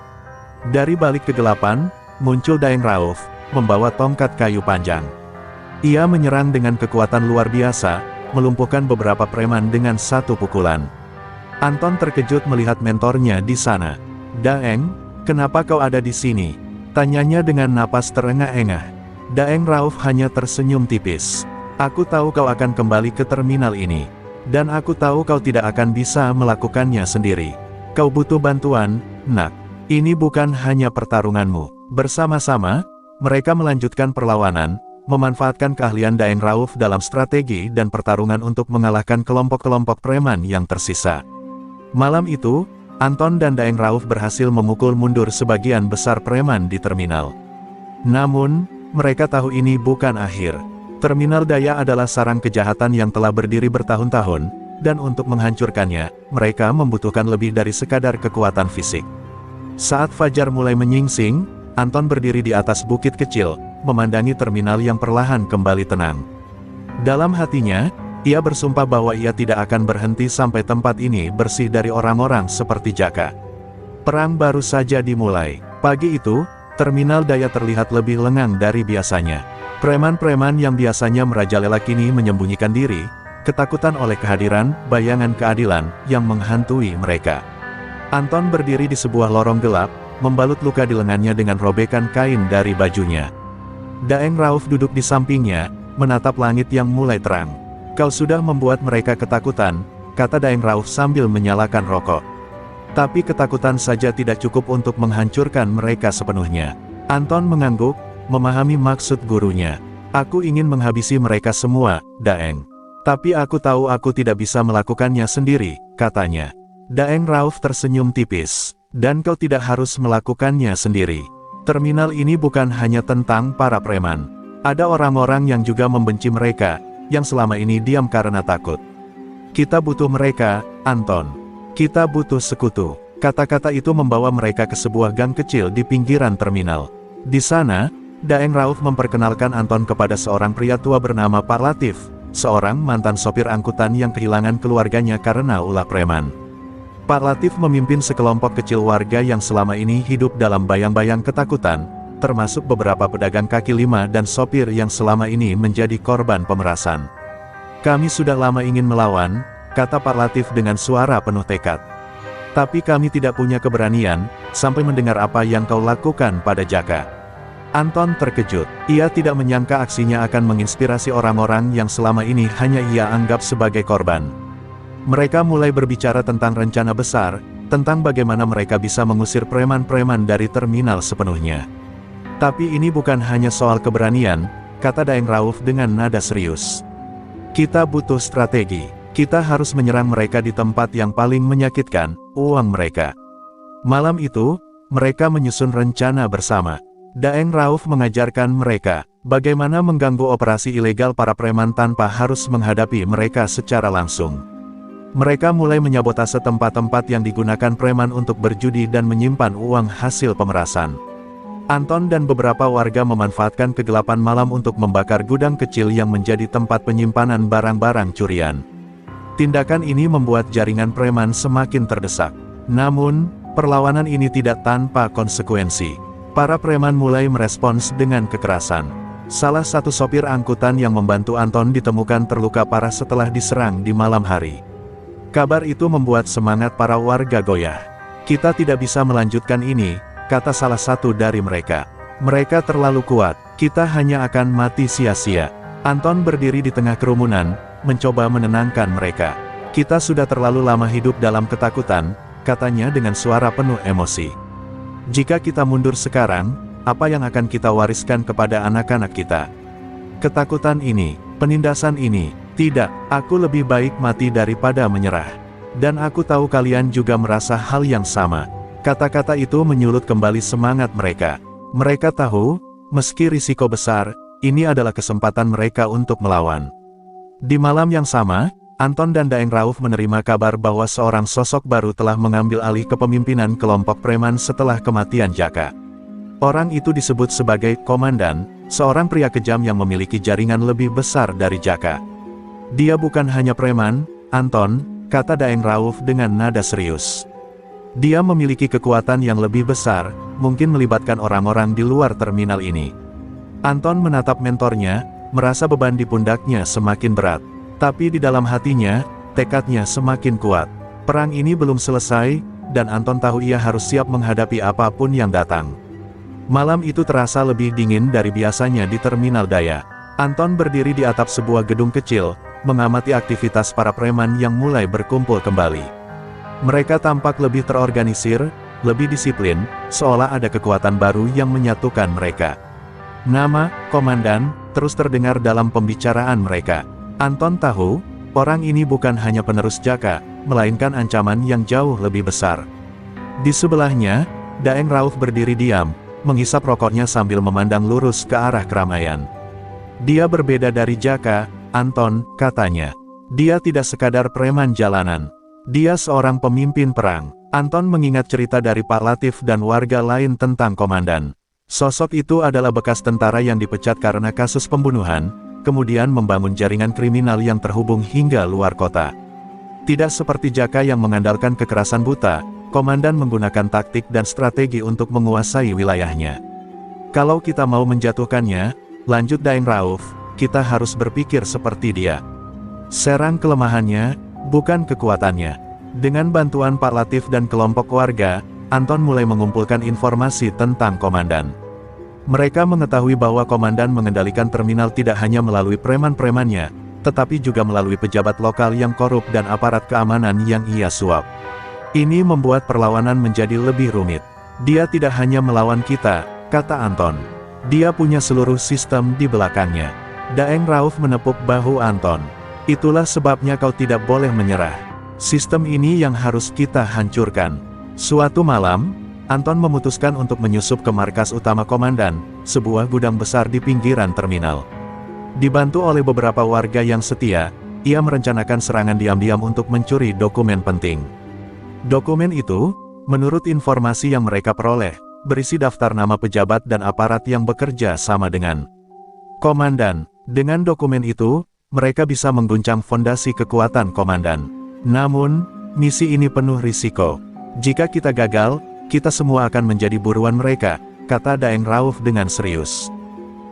Dari balik kegelapan, muncul Daeng Rauf, membawa tongkat kayu panjang. Ia menyerang dengan kekuatan luar biasa, melumpuhkan beberapa preman dengan satu pukulan. Anton terkejut melihat mentornya di sana. "Daeng, kenapa kau ada di sini?" tanyanya dengan napas terengah-engah. Daeng Rauf hanya tersenyum tipis. "Aku tahu kau akan kembali ke terminal ini. Dan aku tahu kau tidak akan bisa melakukannya sendiri. Kau butuh bantuan, nak. Ini bukan hanya pertarunganmu." Bersama-sama, mereka melanjutkan perlawanan, memanfaatkan keahlian Daeng Rauf dalam strategi dan pertarungan untuk mengalahkan kelompok-kelompok preman yang tersisa. Malam itu, Anton dan Daeng Rauf berhasil memukul mundur sebagian besar preman di terminal. Namun, mereka tahu ini bukan akhir. Terminal daya adalah sarang kejahatan yang telah berdiri bertahun-tahun, dan untuk menghancurkannya, mereka membutuhkan lebih dari sekadar kekuatan fisik. Saat fajar mulai menyingsing, Anton berdiri di atas bukit kecil, memandangi terminal yang perlahan kembali tenang. Dalam hatinya, ia bersumpah bahwa ia tidak akan berhenti sampai tempat ini bersih dari orang-orang seperti Jaka. Perang baru saja dimulai. Pagi itu, terminal daya terlihat lebih lengang dari biasanya. Preman-preman yang biasanya merajalela kini menyembunyikan diri, ketakutan oleh kehadiran bayangan keadilan yang menghantui mereka. Anton berdiri di sebuah lorong gelap, membalut luka di lengannya dengan robekan kain dari bajunya. Daeng Rauf duduk di sampingnya, menatap langit yang mulai terang. "Kau sudah membuat mereka ketakutan," kata Daeng Rauf sambil menyalakan rokok. "Tapi ketakutan saja tidak cukup untuk menghancurkan mereka sepenuhnya." Anton mengangguk, memahami maksud gurunya. "Aku ingin menghabisi mereka semua, Daeng. Tapi aku tahu aku tidak bisa melakukannya sendiri," katanya. Daeng Rauf tersenyum tipis. "Dan kau tidak harus melakukannya sendiri. Terminal ini bukan hanya tentang para preman. Ada orang-orang yang juga membenci mereka, yang selama ini diam karena takut. Kita butuh mereka, Anton. Kita butuh sekutu." Kata-kata itu membawa mereka ke sebuah gang kecil di pinggiran terminal. Di sana, Daeng Rauf memperkenalkan Anton kepada seorang pria tua bernama Pak Latif, seorang mantan sopir angkutan yang kehilangan keluarganya karena ulah preman. Pak Latif memimpin sekelompok kecil warga yang selama ini hidup dalam bayang-bayang ketakutan, termasuk beberapa pedagang kaki lima dan sopir yang selama ini menjadi korban pemerasan. "Kami sudah lama ingin melawan," kata Pak Latif dengan suara penuh tekad. "Tapi kami tidak punya keberanian, sampai mendengar apa yang kau lakukan pada Jaka." Anton terkejut. Ia tidak menyangka aksinya akan menginspirasi orang-orang yang selama ini hanya ia anggap sebagai korban. Mereka mulai berbicara tentang rencana besar, tentang bagaimana mereka bisa mengusir preman-preman dari terminal sepenuhnya. "Tapi ini bukan hanya soal keberanian," kata Daeng Rauf dengan nada serius. "Kita butuh strategi. Kita harus menyerang mereka di tempat yang paling menyakitkan, uang mereka." Malam itu, mereka menyusun rencana bersama. Daeng Rauf mengajarkan mereka bagaimana mengganggu operasi ilegal para preman tanpa harus menghadapi mereka secara langsung. Mereka mulai menyabotase tempat-tempat yang digunakan preman untuk berjudi dan menyimpan uang hasil pemerasan. Anton dan beberapa warga memanfaatkan kegelapan malam untuk membakar gudang kecil yang menjadi tempat penyimpanan barang-barang curian. Tindakan ini membuat jaringan preman semakin terdesak. Namun, perlawanan ini tidak tanpa konsekuensi. Para preman mulai merespons dengan kekerasan. Salah satu sopir angkutan yang membantu Anton ditemukan terluka parah setelah diserang di malam hari. Kabar itu membuat semangat para warga goyah. "Kita tidak bisa melanjutkan ini," kata salah satu dari mereka. "Mereka terlalu kuat, kita hanya akan mati sia-sia." Anton berdiri di tengah kerumunan, mencoba menenangkan mereka. "Kita sudah terlalu lama hidup dalam ketakutan," katanya dengan suara penuh emosi. "Jika kita mundur sekarang, apa yang akan kita wariskan kepada anak-anak kita? Ketakutan ini, penindasan ini, tidak, aku lebih baik mati daripada menyerah. Dan aku tahu kalian juga merasa hal yang sama." Kata-kata itu menyulut kembali semangat mereka. Mereka tahu, meski risiko besar, ini adalah kesempatan mereka untuk melawan. Di malam yang sama, Anton dan Daeng Rauf menerima kabar bahwa seorang sosok baru telah mengambil alih kepemimpinan kelompok preman setelah kematian Jaka. Orang itu disebut sebagai Komandan, seorang pria kejam yang memiliki jaringan lebih besar dari Jaka. "Dia bukan hanya preman, Anton," kata Daeng Rauf dengan nada serius. "Dia memiliki kekuatan yang lebih besar, mungkin melibatkan orang-orang di luar terminal ini." Anton menatap mentornya, merasa beban di pundaknya semakin berat. Tapi di dalam hatinya, tekadnya semakin kuat. Perang ini belum selesai, dan Anton tahu ia harus siap menghadapi apapun yang datang. Malam itu terasa lebih dingin dari biasanya di terminal daya. Anton berdiri di atap sebuah gedung kecil, mengamati aktivitas para preman yang mulai berkumpul kembali. Mereka tampak lebih terorganisir, lebih disiplin, seolah ada kekuatan baru yang menyatukan mereka. Nama Komandan terus terdengar dalam pembicaraan mereka. Anton tahu, orang ini bukan hanya penerus Jaka, melainkan ancaman yang jauh lebih besar. Di sebelahnya, Daeng Rauf berdiri diam, menghisap rokoknya sambil memandang lurus ke arah keramaian. "Dia berbeda dari Jaka, Anton," katanya. "Dia tidak sekadar preman jalanan. Dia seorang pemimpin perang." Anton mengingat cerita dari Pak Latif dan warga lain tentang Komandan. Sosok itu adalah bekas tentara yang dipecat karena kasus pembunuhan, kemudian membangun jaringan kriminal yang terhubung hingga luar kota. Tidak seperti Jaka yang mengandalkan kekerasan buta, komandan menggunakan taktik dan strategi untuk menguasai wilayahnya. Kalau kita mau menjatuhkannya, lanjut Daeng Rauf, kita harus berpikir seperti dia. Serang kelemahannya, bukan kekuatannya. Dengan bantuan Pak Latif dan kelompok warga, Anton mulai mengumpulkan informasi tentang komandan. Mereka mengetahui bahwa komandan mengendalikan terminal tidak hanya melalui preman-premannya, tetapi juga melalui pejabat lokal yang korup dan aparat keamanan yang ia suap. Ini membuat perlawanan menjadi lebih rumit. Dia tidak hanya melawan kita, kata Anton. Dia punya seluruh sistem di belakangnya. Daeng Rauf menepuk bahu Anton. Itulah sebabnya kau tidak boleh menyerah. Sistem ini yang harus kita hancurkan. Suatu malam, Anton memutuskan untuk menyusup ke markas utama komandan, sebuah gudang besar di pinggiran terminal. Dibantu oleh beberapa warga yang setia, ia merencanakan serangan diam-diam untuk mencuri dokumen penting. Dokumen itu, menurut informasi yang mereka peroleh, berisi daftar nama pejabat dan aparat yang bekerja sama dengan komandan. Dengan dokumen itu, mereka bisa mengguncang fondasi kekuatan komandan. Namun, misi ini penuh risiko. Jika kita gagal, kita semua akan menjadi buruan mereka, kata Daeng Rauf dengan serius.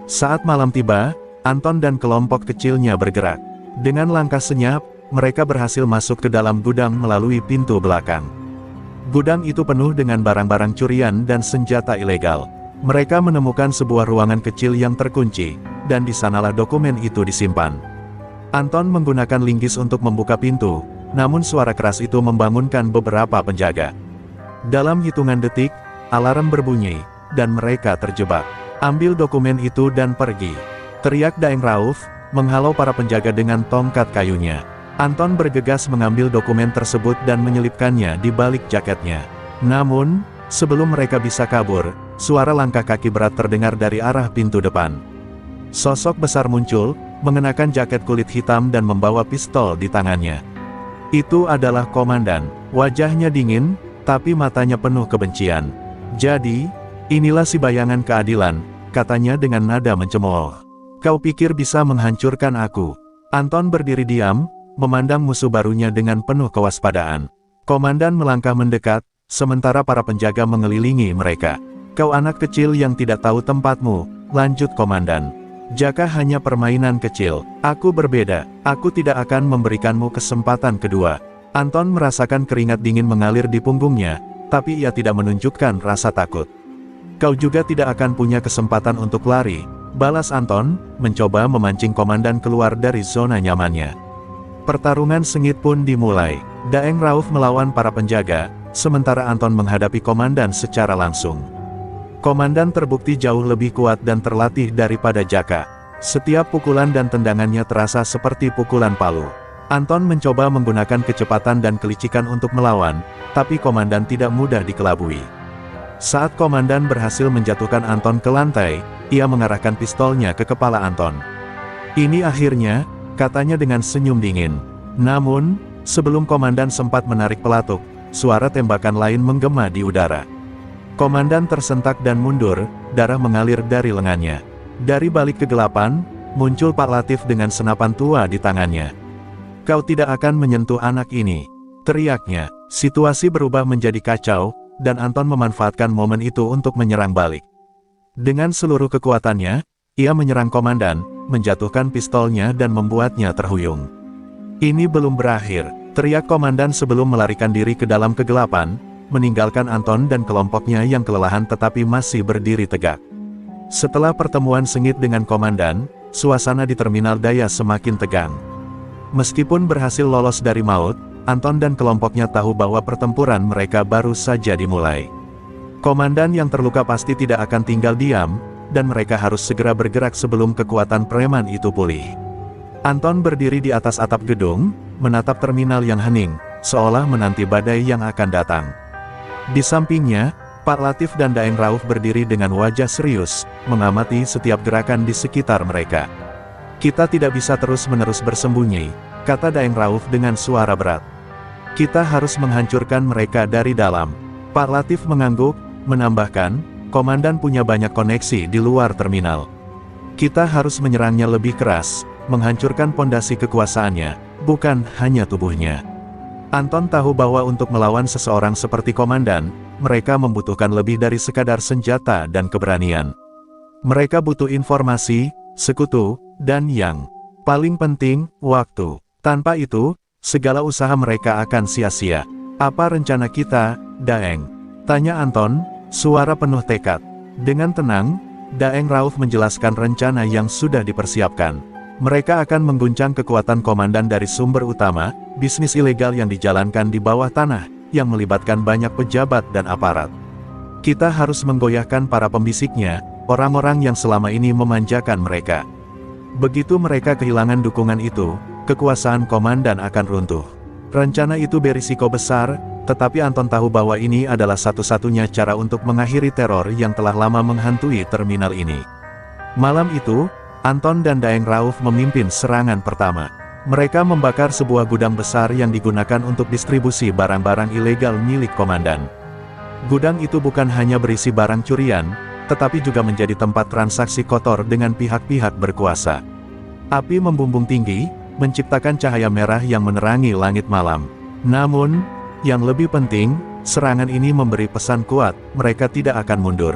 Saat malam tiba, Anton dan kelompok kecilnya bergerak. Dengan langkah senyap, mereka berhasil masuk ke dalam gudang melalui pintu belakang. Gudang itu penuh dengan barang-barang curian dan senjata ilegal. Mereka menemukan sebuah ruangan kecil yang terkunci, dan di sanalah dokumen itu disimpan. Anton menggunakan linggis untuk membuka pintu, namun suara keras itu membangunkan beberapa penjaga. Dalam hitungan detik, alarm berbunyi, dan mereka terjebak. Ambil dokumen itu dan pergi, teriak Daeng Rauf, menghalau para penjaga dengan tongkat kayunya. Anton bergegas mengambil dokumen tersebut dan menyelipkannya di balik jaketnya. Namun, sebelum mereka bisa kabur, suara langkah kaki berat terdengar dari arah pintu depan. Sosok besar muncul, mengenakan jaket kulit hitam dan membawa pistol di tangannya. Itu adalah komandan. Wajahnya dingin, tapi matanya penuh kebencian. Jadi, inilah si bayangan keadilan, katanya dengan nada mencemooh. Kau pikir bisa menghancurkan aku? Anton berdiri diam, memandang musuh barunya dengan penuh kewaspadaan. Komandan melangkah mendekat, sementara para penjaga mengelilingi mereka. Kau anak kecil yang tidak tahu tempatmu, lanjut komandan. Jaka hanya permainan kecil. Aku berbeda, aku tidak akan memberikanmu kesempatan kedua. Anton merasakan keringat dingin mengalir di punggungnya, tapi ia tidak menunjukkan rasa takut. Kau juga tidak akan punya kesempatan untuk lari, balas Anton, mencoba memancing komandan keluar dari zona nyamannya. Pertarungan sengit pun dimulai. Daeng Rauf melawan para penjaga, sementara Anton menghadapi komandan secara langsung. Komandan terbukti jauh lebih kuat dan terlatih daripada Jaka. Setiap pukulan dan tendangannya terasa seperti pukulan palu. Anton mencoba menggunakan kecepatan dan kelicikan untuk melawan, tapi komandan tidak mudah dikelabui. Saat komandan berhasil menjatuhkan Anton ke lantai, ia mengarahkan pistolnya ke kepala Anton. Ini akhirnya, katanya dengan senyum dingin. Namun, sebelum komandan sempat menarik pelatuk, suara tembakan lain menggema di udara. Komandan tersentak dan mundur, darah mengalir dari lengannya. Dari balik kegelapan, muncul Pak Latif dengan senapan tua di tangannya. Kau tidak akan menyentuh anak ini, teriaknya. Situasi berubah menjadi kacau, dan Anton memanfaatkan momen itu untuk menyerang balik. Dengan seluruh kekuatannya, ia menyerang komandan, menjatuhkan pistolnya dan membuatnya terhuyung. Ini belum berakhir, teriak komandan sebelum melarikan diri ke dalam kegelapan, meninggalkan Anton dan kelompoknya yang kelelahan tetapi masih berdiri tegak. Setelah pertemuan sengit dengan komandan, suasana di terminal daya semakin tegang. Meskipun berhasil lolos dari maut, Anton dan kelompoknya tahu bahwa pertempuran mereka baru saja dimulai. Komandan yang terluka pasti tidak akan tinggal diam, dan mereka harus segera bergerak sebelum kekuatan preman itu pulih. Anton berdiri di atas atap gedung, menatap terminal yang hening, seolah menanti badai yang akan datang. Di sampingnya, Pak Latif dan Daeng Rauf berdiri dengan wajah serius, mengamati setiap gerakan di sekitar mereka. Kita tidak bisa terus-menerus bersembunyi, kata Daeng Rauf dengan suara berat. Kita harus menghancurkan mereka dari dalam. Pak Latif mengangguk, menambahkan, Komandan punya banyak koneksi di luar terminal. Kita harus menyerangnya lebih keras, menghancurkan pondasi kekuasaannya, bukan hanya tubuhnya. Anton tahu bahwa untuk melawan seseorang seperti komandan, mereka membutuhkan lebih dari sekadar senjata dan keberanian. Mereka butuh informasi, sekutu, dan yang paling penting, waktu. Tanpa itu, segala usaha mereka akan sia-sia. Apa rencana kita, Daeng? Tanya Anton, suara penuh tekad. Dengan tenang, Daeng Rauf menjelaskan rencana yang sudah dipersiapkan. Mereka akan mengguncang kekuatan komandan dari sumber utama, bisnis ilegal yang dijalankan di bawah tanah, yang melibatkan banyak pejabat dan aparat. Kita harus menggoyahkan para pembisiknya, orang-orang yang selama ini memanjakan mereka. Begitu mereka kehilangan dukungan itu, kekuasaan komandan akan runtuh. Rencana itu berisiko besar, tetapi Anton tahu bahwa ini adalah satu-satunya cara untuk mengakhiri teror yang telah lama menghantui terminal ini. Malam itu, Anton dan Daeng Rauf memimpin serangan pertama. Mereka membakar sebuah gudang besar yang digunakan untuk distribusi barang-barang ilegal milik komandan. Gudang itu bukan hanya berisi barang curian, tetapi juga menjadi tempat transaksi kotor dengan pihak-pihak berkuasa. Api membumbung tinggi, menciptakan cahaya merah yang menerangi langit malam. Namun, yang lebih penting, serangan ini memberi pesan kuat, mereka tidak akan mundur.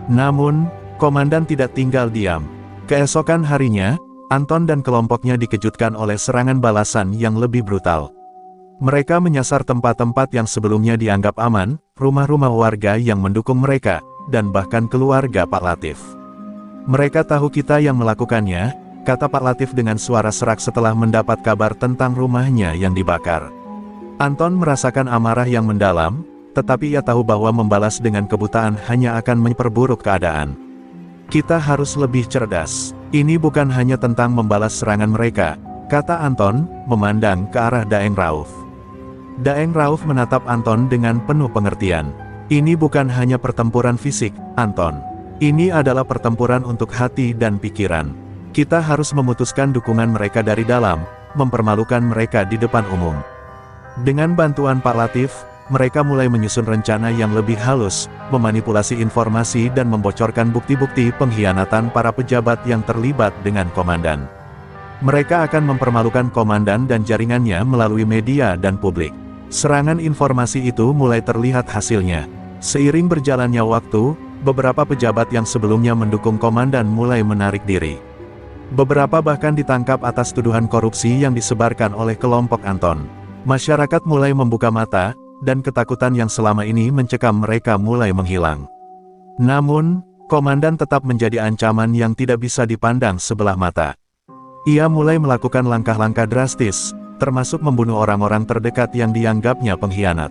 Namun, komandan tidak tinggal diam. Keesokan harinya, Anton dan kelompoknya dikejutkan oleh serangan balasan yang lebih brutal. Mereka menyasar tempat-tempat yang sebelumnya dianggap aman, rumah-rumah warga yang mendukung mereka, dan bahkan keluarga Pak Latif. Mereka tahu kita yang melakukannya, kata Pak Latif dengan suara serak setelah mendapat kabar tentang rumahnya yang dibakar. Anton merasakan amarah yang mendalam, tetapi ia tahu bahwa membalas dengan kebutaan hanya akan memperburuk keadaan. Kita harus lebih cerdas. Ini bukan hanya tentang membalas serangan mereka, kata Anton, memandang ke arah Daeng Rauf. Daeng Rauf menatap Anton dengan penuh pengertian. Ini bukan hanya pertempuran fisik, Anton. Ini adalah pertempuran untuk hati dan pikiran. Kita harus memutuskan dukungan mereka dari dalam, mempermalukan mereka di depan umum. Dengan bantuan Pak Latif, mereka mulai menyusun rencana yang lebih halus, memanipulasi informasi dan membocorkan bukti-bukti pengkhianatan para pejabat yang terlibat dengan komandan. Mereka akan mempermalukan komandan dan jaringannya melalui media dan publik. Serangan informasi itu mulai terlihat hasilnya. Seiring berjalannya waktu, beberapa pejabat yang sebelumnya mendukung komandan mulai menarik diri. Beberapa bahkan ditangkap atas tuduhan korupsi yang disebarkan oleh kelompok Anton. Masyarakat mulai membuka mata, dan ketakutan yang selama ini mencekam mereka mulai menghilang. Namun, komandan tetap menjadi ancaman yang tidak bisa dipandang sebelah mata. Ia mulai melakukan langkah-langkah drastis, termasuk membunuh orang-orang terdekat yang dianggapnya pengkhianat.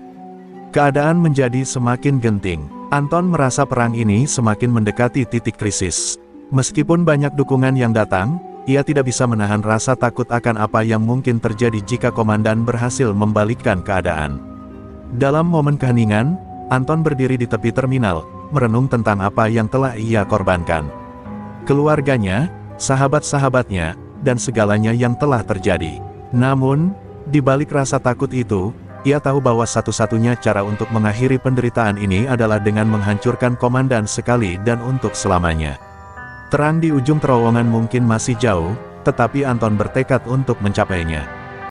Keadaan menjadi semakin genting. Anton merasa perang ini semakin mendekati titik krisis. Meskipun banyak dukungan yang datang, ia tidak bisa menahan rasa takut akan apa yang mungkin terjadi jika komandan berhasil membalikkan keadaan. Dalam momen keheningan, Anton berdiri di tepi terminal, merenung tentang apa yang telah ia korbankan. Keluarganya, sahabat-sahabatnya, dan segalanya yang telah terjadi. Namun, di balik rasa takut itu, ia tahu bahwa satu-satunya cara untuk mengakhiri penderitaan ini adalah dengan menghancurkan komandan sekali dan untuk selamanya. Terang di ujung terowongan mungkin masih jauh, tetapi Anton bertekad untuk mencapainya.